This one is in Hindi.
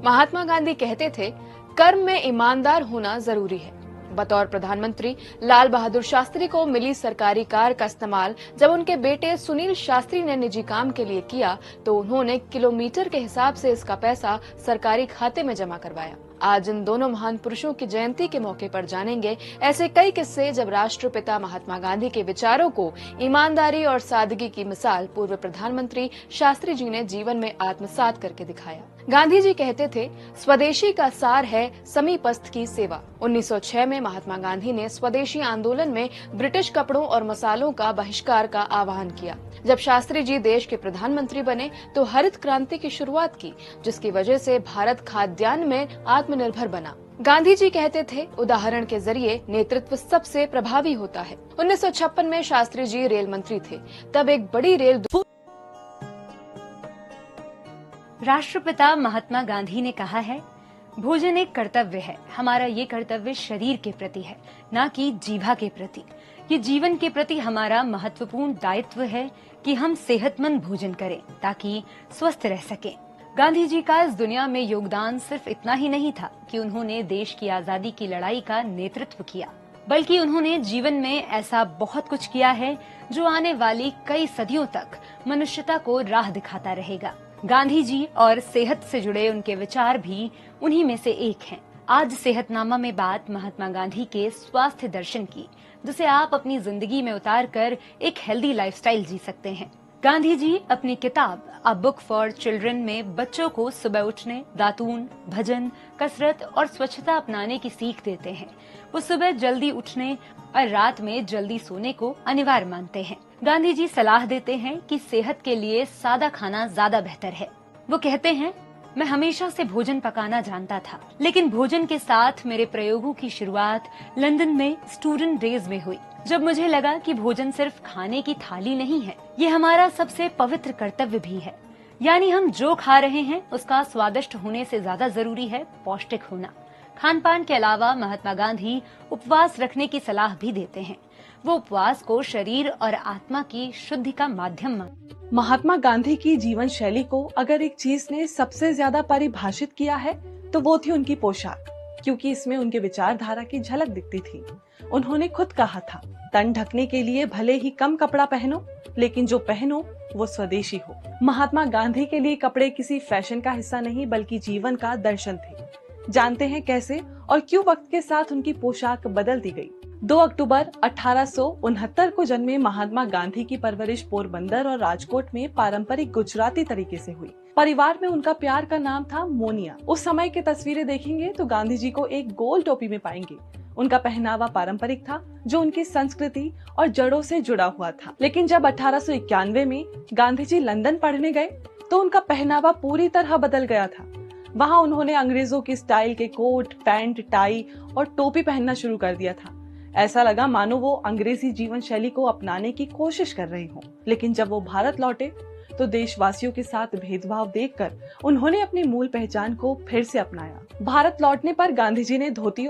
महात्मा गांधी कहते थे, कर्म में ईमानदार होना जरूरी है। बतौर प्रधानमंत्री लाल बहादुर शास्त्री को मिली सरकारी कार का इस्तेमाल जब उनके बेटे सुनील शास्त्री ने निजी काम के लिए किया तो उन्होंने किलोमीटर के हिसाब से इसका पैसा सरकारी खाते में जमा करवाया। आज इन दोनों महान पुरुषों की जयंती के मौके पर जानेंगे ऐसे कई किस्से जब राष्ट्रपिता महात्मा गांधी के विचारों को ईमानदारी और सादगी की मिसाल पूर्व प्रधानमंत्री शास्त्री जी ने जीवन में आत्मसात करके दिखाया। गांधी जी कहते थे, स्वदेशी का सार है समीपस्थ की सेवा। 1906 में महात्मा गांधी ने स्वदेशी आंदोलन में ब्रिटिश कपड़ों और मसालों का बहिष्कार का आह्वान किया। जब शास्त्री जी देश के प्रधानमंत्री बने तो हरित क्रांति की शुरुआत की, जिसकी वजह से भारत खाद्यान्न में आत्मनिर्भर बना। गांधी जी कहते थे, उदाहरण के जरिए नेतृत्व सबसे प्रभावी होता है। 1956 में शास्त्री जी रेल मंत्री थे, तब एक बड़ी रेल राष्ट्रपिता महात्मा गांधी ने कहा है, भोजन एक कर्तव्य है। हमारा ये कर्तव्य शरीर के प्रति है, न कि जीवा के प्रति। ये जीवन के प्रति हमारा महत्वपूर्ण दायित्व है कि हम सेहतमंद भोजन करें ताकि स्वस्थ रह सकें। गांधी जी का इस दुनिया में योगदान सिर्फ इतना ही नहीं था कि उन्होंने देश की आजादी की लड़ाई का नेतृत्व किया, बल्कि उन्होंने जीवन में ऐसा बहुत कुछ किया है जो आने वाली कई सदियों तक मनुष्यता को राह दिखाता रहेगा। गांधी जी और सेहत से जुड़े उनके विचार भी उन्हीं में से एक हैं। आज सेहतनामा में बात महात्मा गांधी के स्वास्थ्य दर्शन की, जिसे आप अपनी जिंदगी में उतार कर एक हेल्दी लाइफस्टाइल जी सकते हैं। गांधी जी अपनी किताब अ बुक फॉर चिल्ड्रन में बच्चों को सुबह उठने, दातून, भजन, कसरत और स्वच्छता अपनाने की सीख देते हैं। वो सुबह जल्दी उठने और रात में जल्दी सोने को अनिवार्य मानते हैं। गांधी जी सलाह देते हैं कि सेहत के लिए सादा खाना ज्यादा बेहतर है। वो कहते हैं, मैं हमेशा से भोजन पकाना जानता था, लेकिन भोजन के साथ मेरे प्रयोगों की शुरुआत लंदन में स्टूडेंट डेज में हुई, जब मुझे लगा कि भोजन सिर्फ खाने की थाली नहीं है, ये हमारा सबसे पवित्र कर्तव्य भी है। यानी हम जो खा रहे हैं उसका स्वादिष्ट होने से ज्यादा जरूरी है पौष्टिक होना। खान पान के अलावा महात्मा गांधी उपवास रखने की सलाह भी देते हैं। वो उपवास को शरीर और आत्मा की शुद्धि का माध्यम मानते हैं। महात्मा गांधी की जीवन शैली को अगर एक चीज ने सबसे ज्यादा परिभाषित किया है तो वो थी उनकी पोशाक, क्योंकि इसमें उनके विचारधारा की झलक दिखती थी। उन्होंने खुद कहा था, तन ढकने के लिए भले ही कम कपड़ा पहनो, लेकिन जो पहनो वो स्वदेशी हो। महात्मा गांधी के लिए कपड़े किसी फैशन का हिस्सा नहीं बल्कि जीवन का दर्शन थे। जानते हैं कैसे और क्यों वक्त के साथ उनकी पोशाक बदल दी गई। 2 अक्टूबर 1869 को जन्मे महात्मा गांधी की परवरिश पोरबंदर और राजकोट में पारंपरिक गुजराती तरीके से हुई। परिवार में उनका प्यार का नाम था मोनिया। उस समय की तस्वीरें देखेंगे तो गांधी जी को एक गोल टोपी में पाएंगे। उनका पहनावा पारंपरिक था, जो उनकी संस्कृति और जड़ों से जुड़ा हुआ था। लेकिन जब 1891 में गांधी जी लंदन पढ़ने गए तो उनका पहनावा पूरी तरह बदल गया था। वहाँ उन्होंने अंग्रेजों की स्टाइल के कोट, पैंट, टाई और टोपी पहनना शुरू कर दिया था। ऐसा लगा मानो वो अंग्रेजी जीवन शैली को अपनाने की कोशिश कर रहे हों। लेकिन जब वो भारत लौटे तो देशवासियों के साथ भेदभाव देखकर उन्होंने अपनी मूल पहचान को फिर से अपनाया। भारत लौटने पर गांधी जी ने धोती